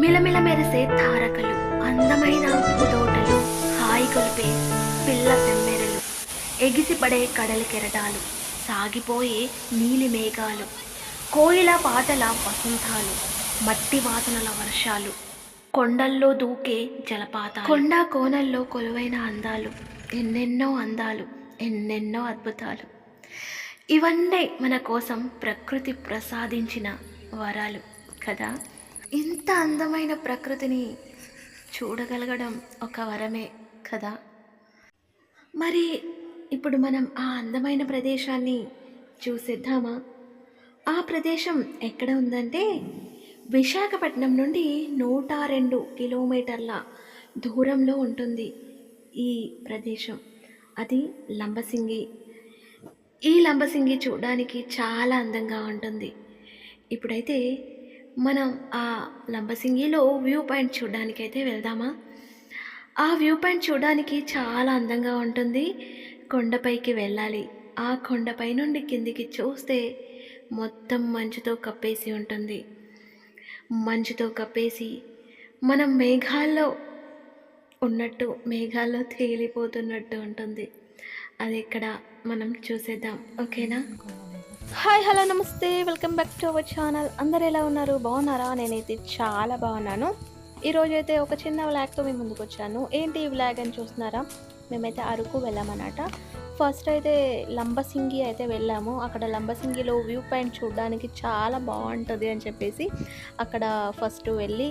మిలమిల మెరిసే తారకలు, అందమైన పూతోటలు, హాయి కొలిపే పిల్ల తెమ్మెరలు, ఎగిసిపడే కడలి కెరటాలు, సాగిపోయే నీలి మేఘాలు, కోయిల పాటల వసంతాలు, మట్టి వాసనల వర్షాలు, కొండల్లో దూకే జలపాతాలు, కొండ కోనల్లో కొలువైన అందాలు, ఎన్నెన్నో అందాలు, ఎన్నెన్నో అద్భుతాలు. ఇవన్నీ మన కోసం ప్రకృతి ప్రసాదించిన వరాలు కదా. ఇంత అందమైన ప్రకృతిని చూడగలగడం ఒక వరమే కదా. మరి ఇప్పుడు మనం ఆ అందమైన ప్రదేశాన్ని చూసేద్దామా? ఆ ప్రదేశం ఎక్కడ ఉందంటే విశాఖపట్నం నుండి 102 కిలోమీటర్ల దూరంలో ఉంటుంది ఈ ప్రదేశం. అది లంబసింగి. ఈ లంబసింగి చూడడానికి చాలా అందంగా ఉంటుంది. ఇప్పుడైతే మనం ఆ లంబసింగిలో వ్యూ పాయింట్ చూడడానికైతే వెళ్దామా? ఆ వ్యూ పాయింట్ చూడడానికి చాలా అందంగా ఉంటుంది. కొండపైకి వెళ్ళాలి. ఆ కొండపై నుండి కిందికి చూస్తే మొత్తం మంచుతో కప్పేసి ఉంటుంది. మంచుతో కప్పేసి మనం మేఘాల్లో ఉన్నట్టు, మేఘాల్లో తేలిపోతున్నట్టు ఉంటుంది. అది ఇక్కడ మనం చూసేద్దాం. ఓకేనా? హాయ్, హలో, నమస్తే, welcome back to our channel. అందరు ఎలా ఉన్నారు? బాగున్నారా? నేనైతే చాలా బాగున్నాను. ఈరోజైతే ఒక చిన్న వ్లాగ్తో మీ ముందుకు వచ్చాను. ఏంటి ఈ వ్లాగ్ అని చూస్తున్నారా? మేమైతే అరకు వెళ్ళామన్నమాట. ఫస్ట్ అయితే లంబసింగి అయితే వెళ్ళాము. అక్కడ లంబసింగిలో వ్యూ పాయింట్ చూడడానికి చాలా బాగుంటుంది అని చెప్పేసి అక్కడ ఫస్ట్ వెళ్ళి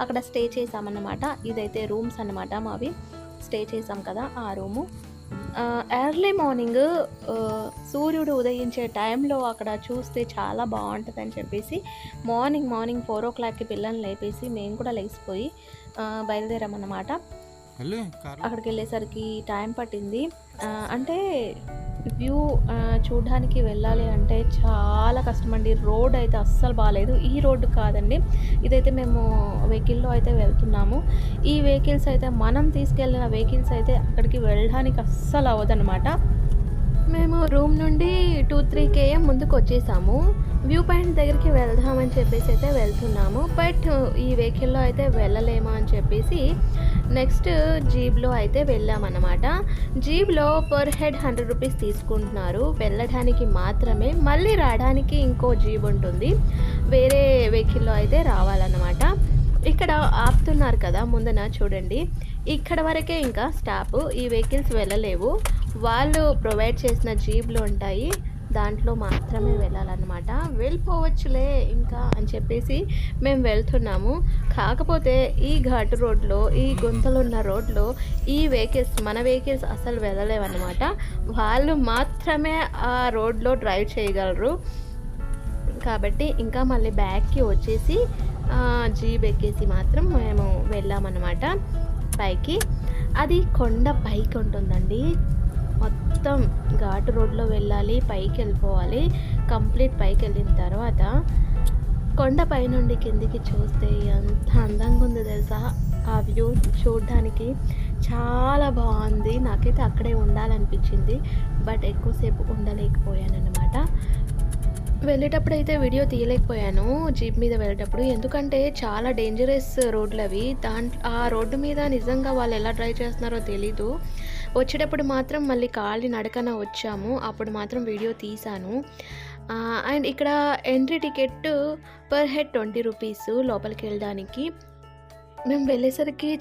అక్కడ స్టే చేసామన్నమాట. ఇదైతే రూమ్స్ అన్నమాట మావి. స్టే చేసాం కదా ఆ రూము. ఎర్లీ మార్నింగ్ సూర్యుడు ఉదయించే టైంలో అక్కడ చూస్తే చాలా బాగుంటుంది అని చెప్పేసి మార్నింగ్ 4 o'clockకి పిల్లల్ని లేపేసి మేము కూడా లేచిపోయి బయలుదేరామన్నమాట. అక్కడికి వెళ్ళేసరికి టైం పట్టింది. అంటే వ్యూ చూడడానికి వెళ్ళాలి అంటే చాలా కష్టమండి. రోడ్ అయితే అస్సలు బాగాలేదు. ఈ రోడ్డు కాదండి, ఇదైతే మేము వెహికల్లో అయితే వెళ్తున్నాము. ఈ వెహికల్స్ అయితే మనం తీసుకెళ్ళిన వెహికల్స్ అయితే అక్కడికి వెళ్ళడానికి అస్సలు అవ్వదన్నమాట. మేము రూమ్ నుండి 2-3 km ముందుకు వచ్చేసాము. వ్యూ పాయింట్ దగ్గరికి వెళ్దామని చెప్పేసి అయితే వెళ్తున్నాము. బట్ ఈ వెహికల్లో అయితే వెళ్ళలేము అని చెప్పేసి నెక్స్ట్ జీబ్లో అయితే వెళ్ళామన్నమాట. జీబ్లో పర్ హెడ్ 100 రూపీస్ తీసుకుంటున్నారు వెళ్ళడానికి మాత్రమే. మళ్ళీ రావడానికి ఇంకో జీబ్ ఉంటుంది, వేరే వెహికల్లో అయితే రావాలన్నమాట. ఇక్కడ ఆపుతున్నారు కదా ముందున చూడండి, ఇక్కడ వరకే ఇంకా స్టాప్. ఈ వెహికల్స్ వెళ్ళలేవు. వాళ్ళు ప్రొవైడ్ చేసిన జీబ్లు ఉంటాయి, దాంట్లో మాత్రమే వెళ్ళాలన్నమాట. వెళ్ళిపోవచ్చులే ఇంకా అని చెప్పేసి మేము వెళ్తున్నాము. కాకపోతే ఈ ఘాటు రోడ్లో, ఈ గుంతలున్న రోడ్లో ఈ వెహికల్స్, మన వెహికల్స్ అసలు వెళ్ళలేవన్నమాట. వాళ్ళు మాత్రమే ఆ రోడ్లో డ్రైవ్ చేయగలరు. కాబట్టి ఇంకా మళ్ళీ బ్యాక్కి వచ్చేసి జీప్ ఎక్కేసి మాత్రం మేము వెళ్ళామన్నమాట పైకి. అది కొండ పైకి ఉంటుందండి. మొత్తం ఘాటు రోడ్లో వెళ్ళాలి, పైకి వెళ్ళిపోవాలి. కంప్లీట్ పైకి వెళ్ళిన తర్వాత కొండ పై నుండి కిందికి చూస్తే ఎంత అందంగా ఉందో తెలుసా. ఆ వ్యూ చూడడానికి చాలా బాగుంది. నాకైతే అక్కడే ఉండాలనిపించింది, బట్ ఎక్కువసేపు ఉండలేకపోయాను అన్నమాట. వెళ్ళేటప్పుడు అయితే వీడియో తీయలేకపోయాను జీప్ మీద వెళ్ళేటప్పుడు, ఎందుకంటే చాలా డేంజరస్ రోడ్లు అవి. ఆ రోడ్డు మీద నిజంగా వాళ్ళు ఎలా డ్రైవ్ చేస్తున్నారో తెలీదు. వచ్చేటప్పుడు మాత్రం మళ్ళీ కాలి నడకన వచ్చాము, అప్పుడు మాత్రం వీడియో తీశాను. అండ్ ఇక్కడ entry ticket per head 20 rupees లోపలికి వెళ్ళడానికి. మేము వెళ్ళేసరికి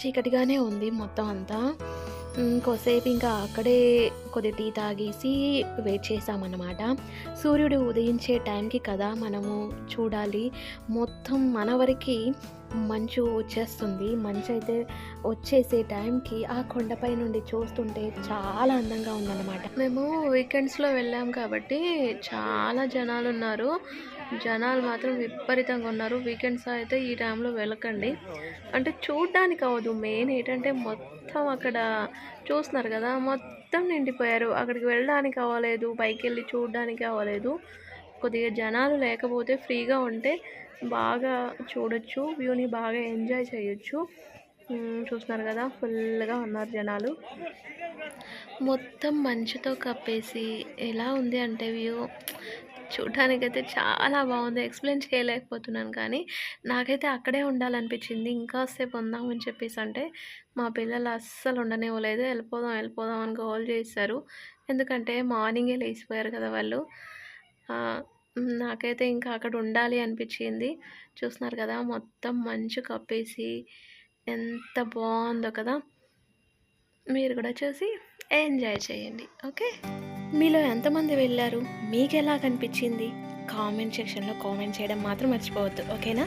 చీకటిగానే ఉంది మొత్తం అంతా. కొద్దిసేపు ఇంకా అక్కడే కొద్ది టీ తాగేసి వెయిట్ చేసామన్నమాట. సూర్యుడు ఉదయించే టైంకి కదా మనము చూడాలి. మొత్తం మన వరకు మంచు వచ్చేస్తుంది. మంచు అయితే వచ్చేసే టైంకి ఆ కొండపై నుండి చూస్తుంటే చాలా అందంగా ఉందన్నమాట. మేము వీకెండ్స్లో వెళ్ళాం కాబట్టి చాలా జనాలు ఉన్నారు. జనాలు మాత్రం విపరీతంగా ఉన్నారు. వీకెండ్స్ అయితే ఈ టైంలో వెళ్ళకండి, అంటే చూడడానికి అవ్వదు. మెయిన్ ఏంటంటే మొత్తం అక్కడ చూస్తున్నారు కదా, మొత్తం నిండిపోయారు. అక్కడికి వెళ్ళడానికి అవ్వలేదు, పైకి వెళ్ళి చూడడానికి అవ్వలేదు. కొద్దిగా జనాలు లేకపోతే ఫ్రీగా ఉంటే బాగా చూడొచ్చు, వ్యూని బాగా ఎంజాయ్ చేయొచ్చు. చూస్తున్నారు కదా, ఫుల్గా ఉన్నారు జనాలు. మొత్తం మంచుతో కప్పేసి ఎలా ఉంది అంటే వ్యూ చూడ్డానికైతే చాలా బాగుంది. ఎక్స్‌ప్లెయిన్ చేయలేకపోతున్నాను కానీ, నాకైతే అక్కడే ఉండాలనిపించింది. ఇంకా సేపు ఉందామని చెప్పేసంటే, మా పిల్లలు అస్సలు ఉండనివ్వలేదు. "ఎళ్ళిపోదాం, ఎళ్ళిపోదాం" అని గోల చేశారు. ఎందుకంటే మార్నింగే లేసిపోయారు కదా వాళ్ళు. నాకైతే ఇంకా అక్కడ ఉండాలి అనిపించింది. చూస్తున్నారు కదా! మొత్తం మంచు కప్పేసి ఎంత బావుందో కదా! మీరు కూడా చూసి ఎంజాయ్ చేయండి. ఓకే. మీలో ఎంతమంది వెళ్లారు? మీకెలా కనిపించింది? కామెంట్ సెక్షన్‌లో కామెంట్ చేయడం మాత్రం మర్చిపోవద్దు. ఓకేనా?